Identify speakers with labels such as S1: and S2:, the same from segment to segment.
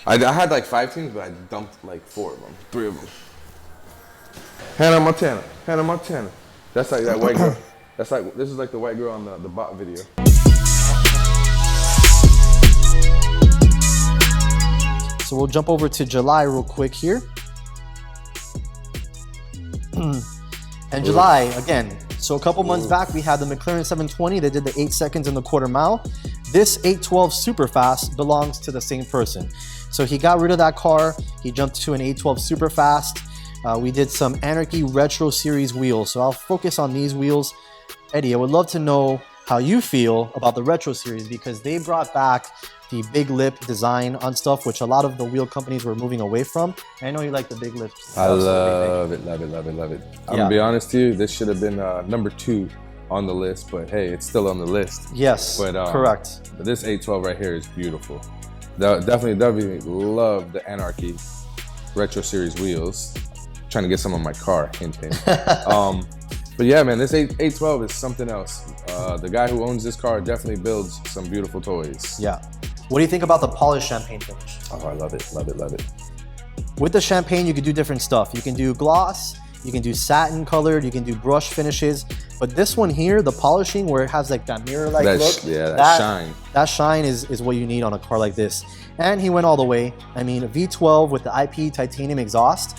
S1: I had like 5 teams, but I dumped like 4 of them, 3 of them. Hannah Montana. That's like that white girl. That's like, this is like the white girl on the bot video.
S2: So we'll jump over to July real quick here. And July, again, so a couple months back, we had the Mclaren 720. They did the 8 seconds in the quarter mile. This 812 Superfast belongs to the same person. So he got rid of that car. He jumped to an 812 Superfast. We did some Anarchy Retro Series wheels. So I'll focus on these wheels. Eddie, I would love to know how you feel about the Retro Series, because they brought back the big lip design on stuff, which a lot of the wheel companies were moving away from. And I know you like the big lips.
S1: I love it. I'm gonna be honest to you, this should have been number 2 on the list, but hey, it's still on the list.
S2: Yes, but,
S1: correct. But this 812 right here is beautiful. Definitely love the Anarchy Retro Series wheels. Trying to get some on my car, hint. But yeah, man, this 812 is something else. The guy who owns this car definitely builds some beautiful toys.
S2: Yeah. What do you think about the polished champagne finish?
S1: Oh, I love it.
S2: With the champagne, you can do different stuff. You can do gloss, you can do satin colored, you can do brush finishes. But this one here, the polishing, where it has like that mirror-like look.
S1: Yeah, that shine.
S2: That shine is what you need on a car like this. And he went all the way. I mean, a V12 with the IP titanium exhaust.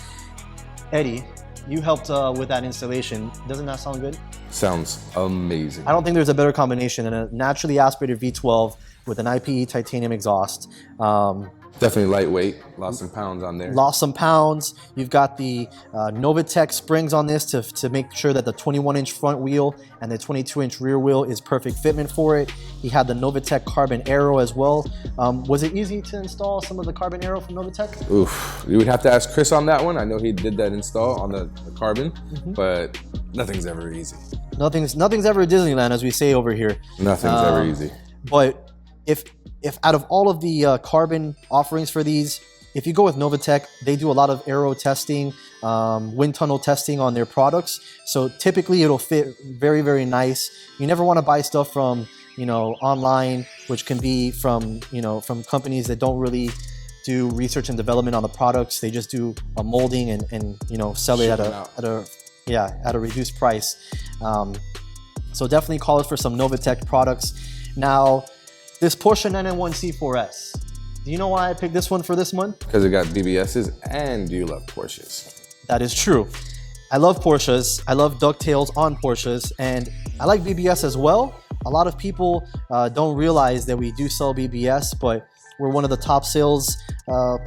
S2: Eddie, you helped with that installation. Doesn't that sound good?
S1: Sounds amazing.
S2: I don't think there's a better combination than a naturally aspirated V12 with an IP titanium exhaust.
S1: Definitely lightweight, lost some pounds on there.
S2: Lost some pounds. You've got the Novitec springs on this to make sure that the 21-inch front wheel and the 22-inch rear wheel is perfect fitment for it. He had the Novitec carbon aero as well. Was it easy to install some of the carbon aero from Novitec?
S1: Oof, you would have to ask Chris on that one. I know he did that install on the carbon, but nothing's ever easy.
S2: Nothing's ever Disneyland, as we say over here.
S1: Nothing's ever easy.
S2: But if out of all of the carbon offerings for these, if you go with Novitec, they do a lot of aero testing, wind tunnel testing on their products. So typically it'll fit very, very nice. You never want to buy stuff from, online, which can be from, from companies that don't really do research and development on the products. They just do a molding and sell it at a reduced price. So definitely call it for some Novitec products. Now, this Porsche 991 C4S. Do you know why I picked this one for this month?
S1: Because it got BBSs and you love Porsches.
S2: That is true. I love Porsches. I love DuckTales on Porsches, and I like BBS as well. A lot of people don't realize that we do sell BBS, but we're one of the top sales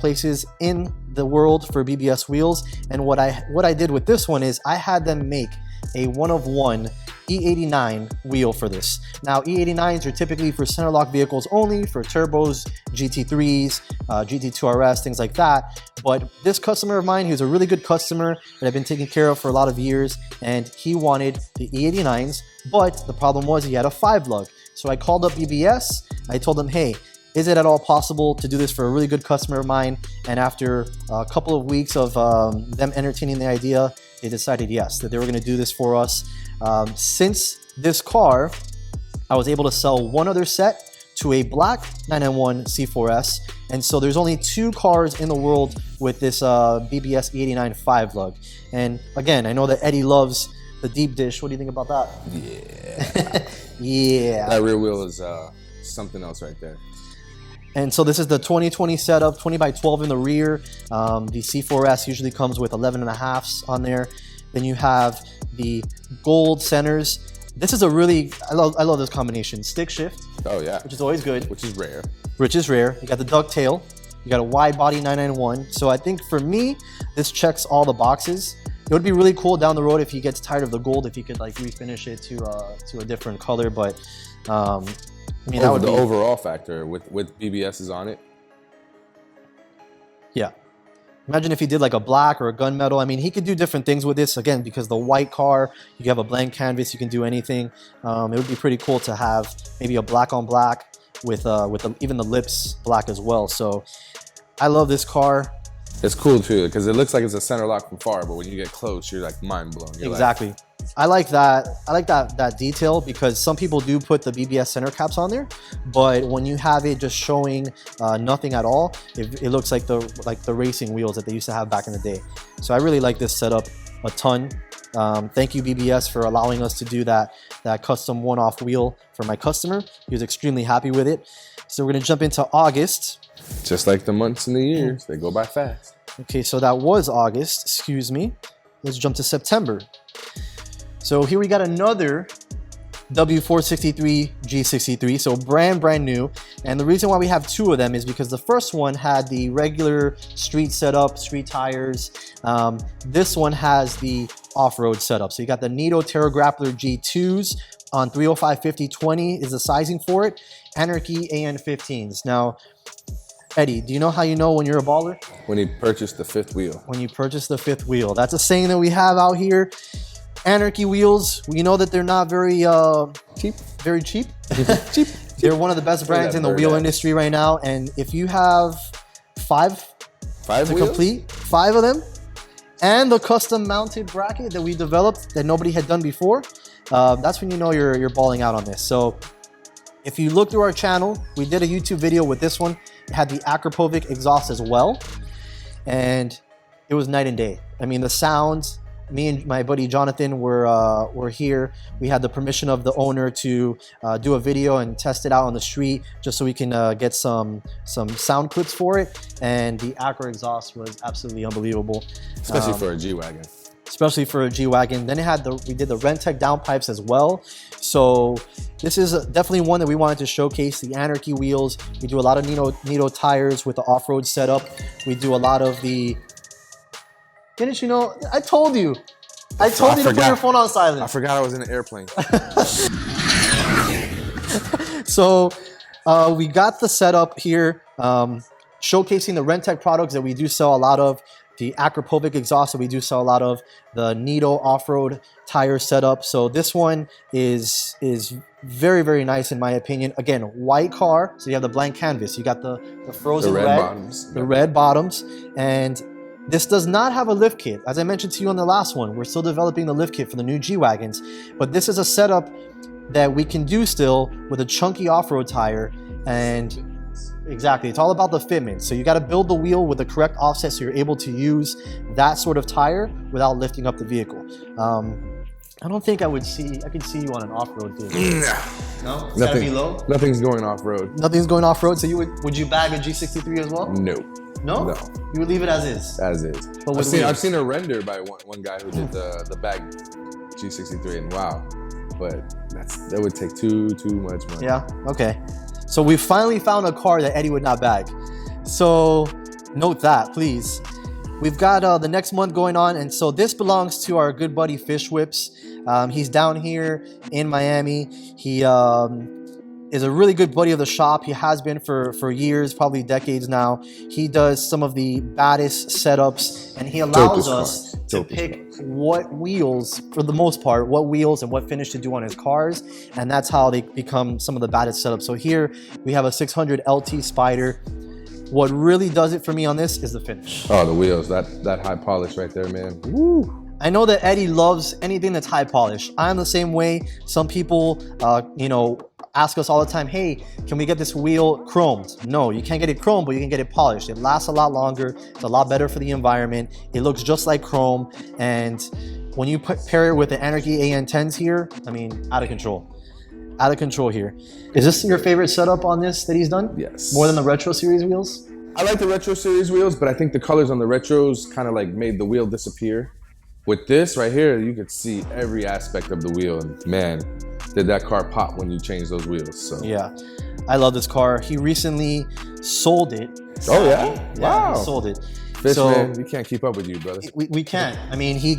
S2: places in the world for BBS wheels. And what I did with this one is I had them make a one-of-one E89 wheel for this. Now, E89s are typically for center lock vehicles only, for turbos, GT3s, GT2 RS, things like that. But this customer of mine, he was a really good customer that I've been taking care of for a lot of years, and he wanted the E89s, but the problem was he had a 5-lug. So I called up BBS, I told him, hey, is it at all possible to do this for a really good customer of mine? And after a couple of weeks of them entertaining the idea, they decided yes, that they were going to do this for us. Since this car, I was able to sell one other set to a black 991 C4S. And so there's only 2 cars in the world with this BBS E89 5-lug. And again, I know that Eddie loves the deep dish. What do you think about that?
S1: Yeah.
S2: Yeah.
S1: That rear wheel is something else right there.
S2: And so this is the 2020 setup, 20 by 12 in the rear. The C4S usually comes with 11.5s on there. Then you have the gold centers. This is a really, I love this combination. Stick shift.
S1: Oh yeah.
S2: Which is always good.
S1: Which is rare.
S2: You got the ducktail. You got a wide body 991. So I think for me, this checks all the boxes. It would be really cool down the road if he gets tired of the gold, if he could like refinish it to a different color. But I mean, that would be
S1: the overall factor with BBSs on it.
S2: Yeah. Imagine if he did like a black or a gunmetal. I mean, he could do different things with this, again, because the white car, you have a blank canvas, you can do anything. It would be pretty cool to have maybe a black on black with even the lips black as well. So I love this car.
S1: It's cool too, because it looks like it's a center lock from far, but when you get close, you're like mind blown.
S2: Exactly. I like that. I like that detail because some people do put the BBS center caps on there, but when you have it just showing nothing at all, it looks like the racing wheels that they used to have back in the day. So I really like this setup a ton. Thank you BBS for allowing us to do that custom one-off wheel for my customer. He was extremely happy with it. So we're gonna jump into August.
S1: Just like the months and the years, they go by fast.
S2: Okay, so that was August, excuse me. Let's jump to September. So here we got another W463 G63, so brand new. And the reason why we have two of them is because the first one had the regular street setup, street tires. This one has the off-road setup. So you got the Nito Terra Grappler G2s on 305/50/20 is the sizing for it. Anarchy AN15s. Now, Eddie, do you know how you know when you're a baller?
S1: When he purchased the fifth wheel.
S2: When you purchase the fifth wheel. That's a saying that we have out here. Anarchy wheels, we know that they're not very cheap. Very cheap.
S1: Cheap.
S2: They're one of the best brands in the wheel industry right now. And if you have five to
S1: wheels?
S2: complete, 5 of them, and the custom mounted bracket that we developed that nobody had done before, that's when you know you're balling out on this. So if you look through our channel, we did a YouTube video with this one. It had the Akrapovic Exhaust as well. And it was night and day. I mean, the sounds, me and my buddy Jonathan were here. We had the permission of the owner to do a video and test it out on the street just so we can get some sound clips for it. And the Acra exhaust was absolutely unbelievable.
S1: Especially for a G-Wagon.
S2: Especially for a G-Wagon. Then we did the Rentec downpipes as well. So this is definitely one that we wanted to showcase, the Anarchy wheels. We do a lot of Nito tires with the off-road setup. We do a lot of the... Didn't you know? I told you. I told you to put your phone on silent.
S1: I forgot I was in an airplane.
S2: So we got the setup here, showcasing the Rentec products that we do sell a lot of, the Akrapovic exhaust that we do sell a lot of, the Nito off-road tire setup. So this one is very, very nice in my opinion. Again, white car, so you have the blank canvas. You got the frozen red bottoms. The red bottoms. And this does not have a lift kit. As I mentioned to you on the last one, we're still developing the lift kit for the new G-Wagons. But this is a setup that we can do still with a chunky off-road tire. And exactly, it's all about the fitment. So you got to build the wheel with the correct offset so you're able to use that sort of tire without lifting up the vehicle. I don't think I could see you on an off-road vehicle. No? It's gotta be low?
S1: Nothing's going off-road.
S2: Nothing's going off-road, so would you bag a G63 as well?
S1: No.
S2: No? No. You would leave it as is?
S1: As is. But I've seen a render by one guy who did the bag G63 and wow. But that would take too much money.
S2: Yeah, okay. So we finally found a car that Eddie would not bag. So note that, please. We've got the next month going on, and so this belongs to our good buddy Fish Whips. He's down here in Miami. He is a really good buddy of the shop. He has been for years, probably decades now. He does some of the baddest setups, and he allows us to pick what wheels, for the most part, what wheels and what finish to do on his cars, and that's how they become some of the baddest setups. So here we have a 600 LT Spider. What really does it for me on this is the finish.
S1: Oh, the wheels, that high polish right there, man. Woo.
S2: I know that Eddie loves anything that's high polish. I'm the same way. Some people, ask us all the time, hey, can we get this wheel chromed? No, you can't get it chromed, but you can get it polished. It lasts a lot longer. It's a lot better for the environment. It looks just like chrome. And when you pair it with the Anarchy AN10s here, I mean, out of control. Out of control here. Is this your favorite setup on this that he's done?
S1: Yes.
S2: More than the Retro Series wheels?
S1: I like the Retro Series wheels, but I think the colors on the Retros kind of like made the wheel disappear. With this right here, you could see every aspect of the wheel, and man, did that car pop when you change those wheels. So
S2: yeah, I love this car. He recently sold it.
S1: Oh yeah?
S2: Yeah,
S1: Wow.
S2: he sold it.
S1: Fish,
S2: so
S1: man, we can't keep up with you, brother.
S2: We can't. I mean, he's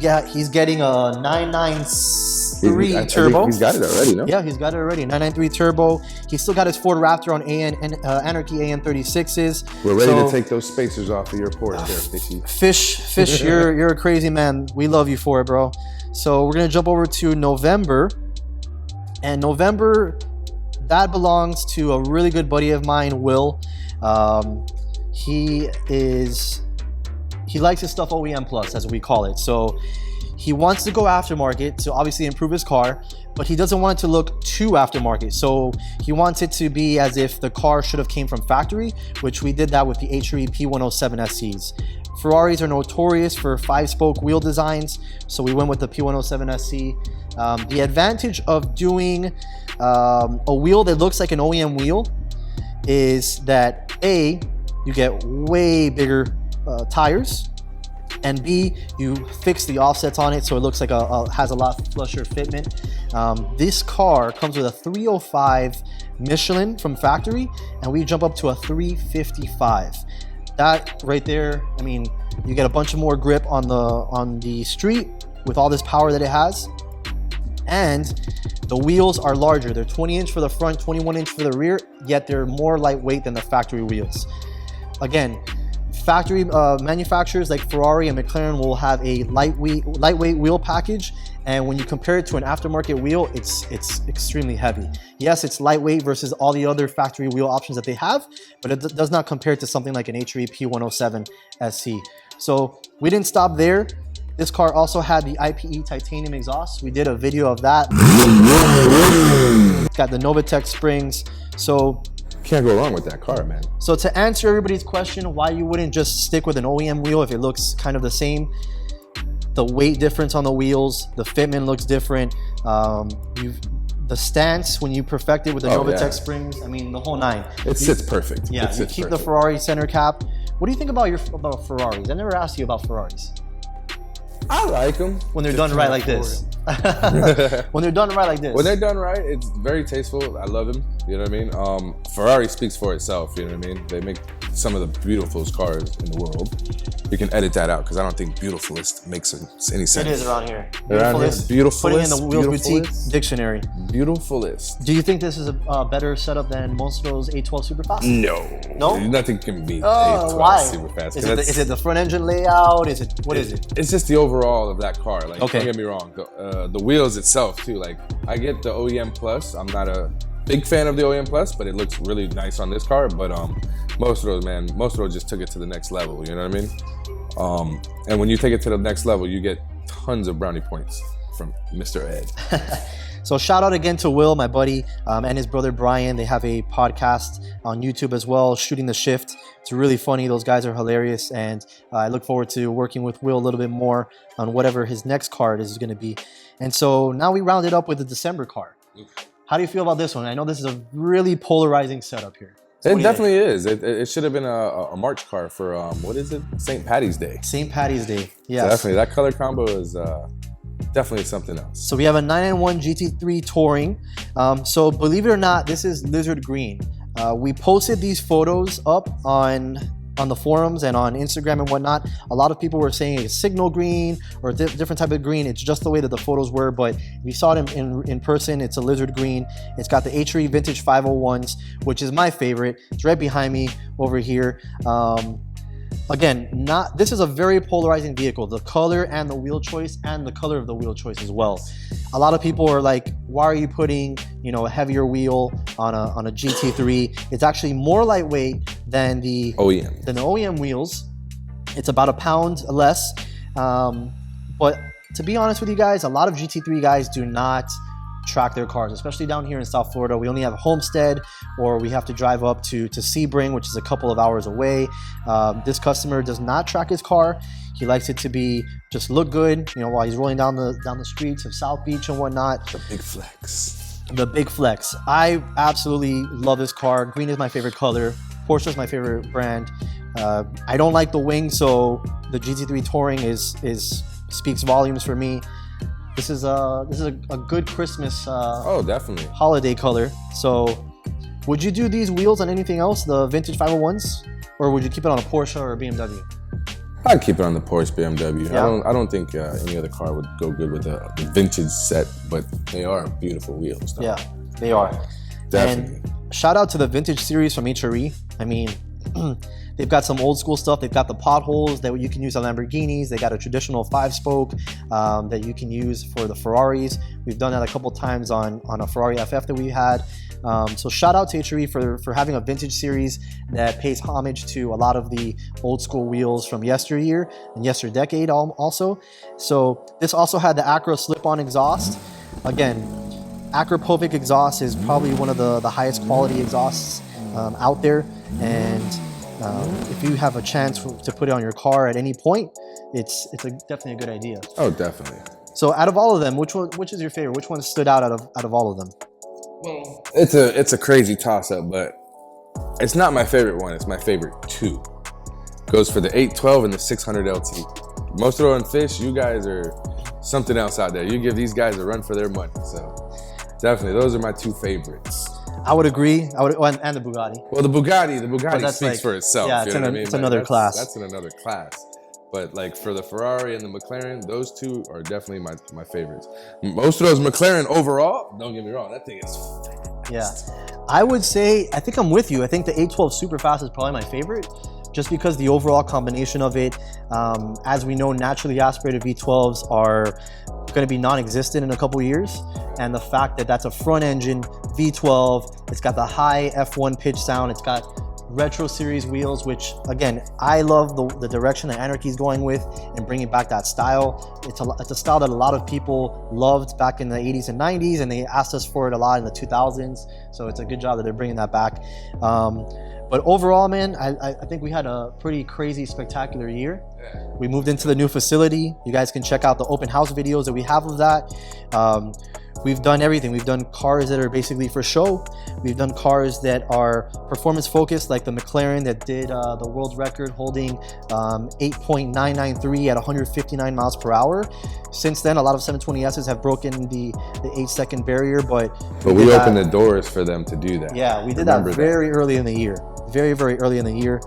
S2: getting a 993 turbo.
S1: He's got it already, no?
S2: Yeah, he's got it already. 993 turbo. He's still got his Ford Raptor on Anarchy AN36s.
S1: We're ready to take those spacers off of your porch there, Fishy.
S2: Fish, you're a crazy man. We love you for it, bro. So we're gonna jump over to November. And November, that belongs to a really good buddy of mine, Will. He likes his stuff OEM plus, as we call it. So he wants to go aftermarket to obviously improve his car, but he doesn't want it to look too aftermarket. So he wants it to be as if the car should have came from factory, which we did that with the HRE P107 SCs. Ferraris are notorious for 5-spoke wheel designs, so we went with the P107 SC. The advantage of doing a wheel that looks like an OEM wheel is that A, you get way bigger tires, and B, you fix the offsets on it so it looks like has a lot flusher fitment. This car comes with a 305 Michelin from factory, and we jump up to a 355. That right there, I mean, you get a bunch of more grip on the street with all this power that it has. And the wheels are larger. They're 20-inch for the front, 21-inch for the rear, yet they're more lightweight than the factory wheels. Again, factory manufacturers like Ferrari and McLaren will have a lightweight wheel package, and when you compare it to an aftermarket wheel, it's extremely heavy. Yes, it's lightweight versus all the other factory wheel options that they have, but it does not compare to something like an HRE P107 SC. So we didn't stop there. This car also had the IPE titanium exhaust. We did a video of that. Got the Novatech springs. So
S1: can't go wrong with that car, man. So
S2: to answer everybody's question, why you wouldn't just stick with an OEM wheel if it looks kind of the same, the weight difference on the wheels, the fitment looks different. The stance, when you perfect it with the Novatech springs, I mean, the whole nine.
S1: It sits perfect.
S2: Yeah, you keep the Ferrari center cap. What do you think about Ferraris? I never asked you about Ferraris.
S1: I like them.
S2: When they're done right like this. When they're done right like this.
S1: When they're done right, it's very tasteful. I love them. You know what I mean? Ferrari speaks for itself. You know what I mean? They make some of the beautifulest cars in the world. You can edit that out because I don't think beautifulist makes any sense.
S2: It is around here.
S1: Beautifulist.
S2: Putting in the WheelsBoutique dictionary.
S1: Beautifulist.
S2: Do you think this is a better setup than most of those 812 Superfast?
S1: No.
S2: No?
S1: Nothing can beat 812
S2: why?
S1: Superfast.
S2: Is it the front engine layout? What is it?
S1: It's just the overall of that car. Like,
S2: okay.
S1: Don't get me wrong. The wheels itself too. Like, I get the OEM Plus. I'm not a big fan of the OEM Plus, but it looks really nice on this car. But most of those just took it to the next level. You know what I mean? And when you take it to the next level, you get tons of brownie points from Mr. Ed.
S2: So shout out again to Will, my buddy, and his brother Brian. They have a podcast on YouTube as well, Shooting the Shift. It's really funny. Those guys are hilarious, and I look forward to working with Will a little bit more on whatever his next card is going to be. And so now we rounded up with the December card. How do you feel about this one? I know this is a really polarizing setup here. So
S1: it definitely is. It should have been a March car for, what is it? St. Patty's Day.
S2: St. Patty's Day, yes.
S1: So definitely, that color combo is definitely something else.
S2: So we have a 991 GT3 Touring. So believe it or not, this is lizard green. We posted these photos up on the forums and on Instagram and whatnot. A lot of people were saying it's signal green or different type of green. It's just the way that the photos were, but if you saw it in person, it's a lizard green. It's got the HRE Vintage 501s, which is my favorite. It's right behind me over here. Again, this is a very polarizing vehicle, the color and the wheel choice and the color of the wheel choice as well. A lot of people are like, why are you putting, a heavier wheel on a GT3? It's actually more lightweight than the OEM wheels. It's about a pound less. But to be honest with you guys, a lot of GT3 guys do not track their cars, especially down here in South Florida. We only have Homestead, or we have to drive up to Sebring, which is a couple of hours away. This customer does not track his car. He likes it to just look good, while he's rolling down the streets of South Beach and whatnot.
S1: The big flex.
S2: The big flex. I absolutely love this car. Green is my favorite color. Porsche is my favorite brand. I don't like the wing, so the GT3 Touring speaks volumes for me. This is a good Christmas
S1: definitely
S2: holiday color. So would you do these wheels on anything else, the vintage 501s, or would you keep it on a Porsche or a BMW?
S1: I'd keep it on the Porsche BMW.
S2: Yeah.
S1: I don't think any other car would go good with the vintage set, but they are beautiful wheels though.
S2: Yeah, they are.
S1: Definitely.
S2: And shout out to the vintage series from HRE. I mean, they've got some old school stuff. They've got the potholes that you can use on Lamborghinis. They got a traditional 5-spoke that you can use for the Ferraris. We've done that a couple times on a Ferrari FF that we had. So shout out to HRE for having a vintage series that pays homage to a lot of the old school wheels from yesteryear and yesterdecade also. So this also had the Acra slip-on exhaust. Again, Akrapovic Exhaust is probably one of the highest quality exhausts out there. And if you have a chance to put it on your car at any point, it's definitely a good idea.
S1: Oh, definitely.
S2: So out of all of them, which is your favorite? Which one stood out of all of them?
S1: Well, it's a crazy toss-up, but it's not my favorite one. It's my favorite two. Goes for the 812 and the 600 LT. Most of the fish, you guys are something else out there. You give these guys a run for their money. So definitely, those are my two favorites.
S2: I would agree. And the Bugatti.
S1: Well, the Bugatti speaks for itself.
S2: Yeah, it's another class.
S1: That's in another class. But like for the Ferrari and the McLaren, those two are definitely my favorites. Most of those McLaren overall, don't get me wrong, that thing is fast.
S2: Yeah, I would say, I think I'm with you. I think the 812 Superfast is probably my favorite, just because the overall combination of it, as we know, naturally aspirated V12s are going to be non-existent in a couple years. And the fact that that's a front engine V12, it's got the high F1 pitch sound, it's got retro series wheels, which again, I love the direction that Anarchy is going with and bringing back that style. It's a style that a lot of people loved back in the 80s and 90s, and they asked us for it a lot in the 2000s. So it's a good job that they're bringing that back. But overall, man, I think we had a pretty crazy, spectacular year. We moved into the new facility. You guys can check out the open house videos that we have of that. We've done everything. We've done cars that are basically for show. We've done cars that are performance focused, like the McLaren that did the world record holding 8.993 at 159 miles per hour. Since then, a lot of 720Ss have broken the 8-second barrier, but
S1: we opened the doors for them to do that.
S2: Yeah, we did that very early in the year. Very, very early in the year.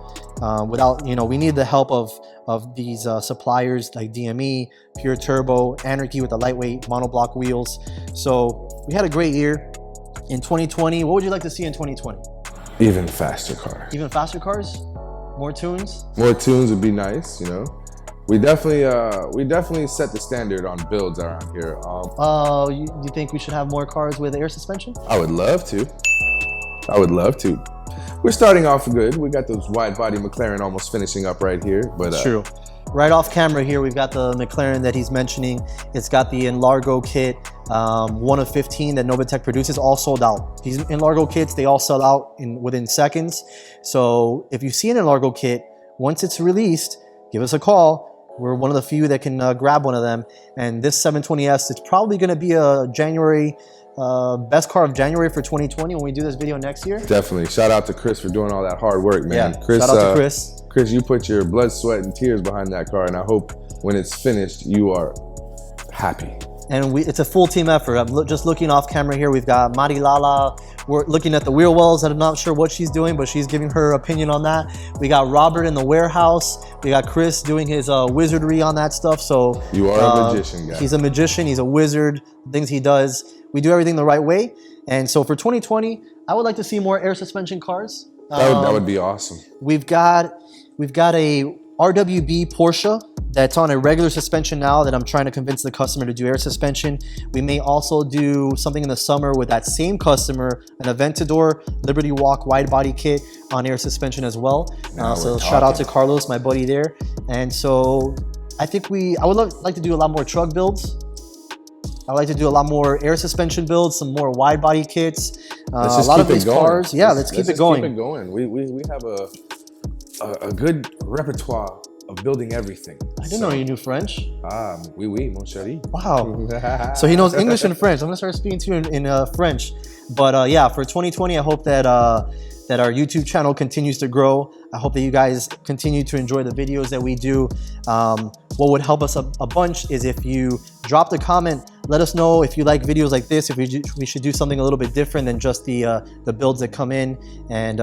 S2: Without, we need the help of these suppliers like DME, Pure Turbo, Anarchy with the lightweight monoblock wheels. So we had a great year. In 2020, what would you like to see in 2020?
S1: Even faster cars.
S2: Even faster cars? More tunes?
S1: More tunes would be nice, We definitely set the standard on builds around here.
S2: You think we should have more cars with air suspension?
S1: I would love to. We're starting off good. We got those wide body McLaren almost finishing up right here. But
S2: true. Right off camera here, we've got the McLaren that he's mentioning. It's got the Enlargo kit, 1 of 15 that Novatech produces, all sold out. These Enlargo kits, they all sell out within seconds. So if you see an Enlargo kit, once it's released, give us a call. We're one of the few that can grab one of them. And this 720S, it's probably going to be a January best car of January for 2020 when we do this video next year.
S1: Definitely. Shout out to Chris for doing all that hard work, man.
S2: Yeah, Chris, shout out to Chris.
S1: Chris, you put your blood, sweat, and tears behind that car, and I hope when it's finished, you are happy.
S2: And it's a full team effort. I'm just looking off camera here. We've got Mari Lala. We're looking at the wheel wells. I'm not sure what she's doing, but she's giving her opinion on that. We got Robert in the warehouse. We got Chris doing his wizardry on that stuff. So
S1: you are a magician, guy.
S2: He's a magician. He's a wizard. Things he does. We do everything the right way. And so for 2020, I would like to see more air suspension cars.
S1: That would be awesome.
S2: We've got a RWB Porsche that's on a regular suspension now that I'm trying to convince the customer to do air suspension. We may also do something in the summer with that same customer, an Aventador Liberty Walk wide body kit on air suspension as well. So shout out to Carlos, my buddy there. And so I think I would like to do a lot more truck builds. I like to do a lot more air suspension builds, some more wide body kits. A lot of these cars, let's keep it going.
S1: Keep it going. We have a good repertoire of building everything.
S2: I didn't know you knew French.
S1: Oui, mon chéri.
S2: Wow. So he knows English and French. I'm gonna start speaking to you in French. But yeah, for 2020, I hope that that our YouTube channel continues to grow. I hope that you guys continue to enjoy the videos that we do. What would help us a bunch is if you dropped a comment, let us know if you like videos like this, if we should do something a little bit different than just the builds that come in. And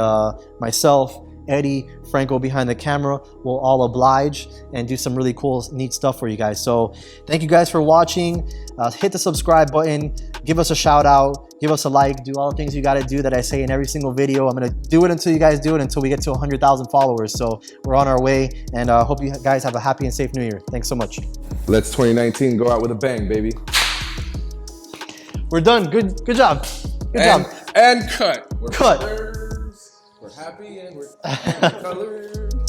S2: myself, Eddie, Franco behind the camera will all oblige and do some really cool, neat stuff for you guys. So thank you guys for watching. Hit the subscribe button, give us a shout out, give us a like, do all the things you got to do that I say in every single video. I'm going to do it until you guys do it, until we get to 100,000 followers. So we're on our way, and I hope you guys have a happy and safe new year. Thanks so much.
S1: Let's 2019 go out with a bang, baby.
S2: We're done. Good job. Good job.
S1: And cut. We're
S2: Cut.
S1: colors. We're happy and we're colors.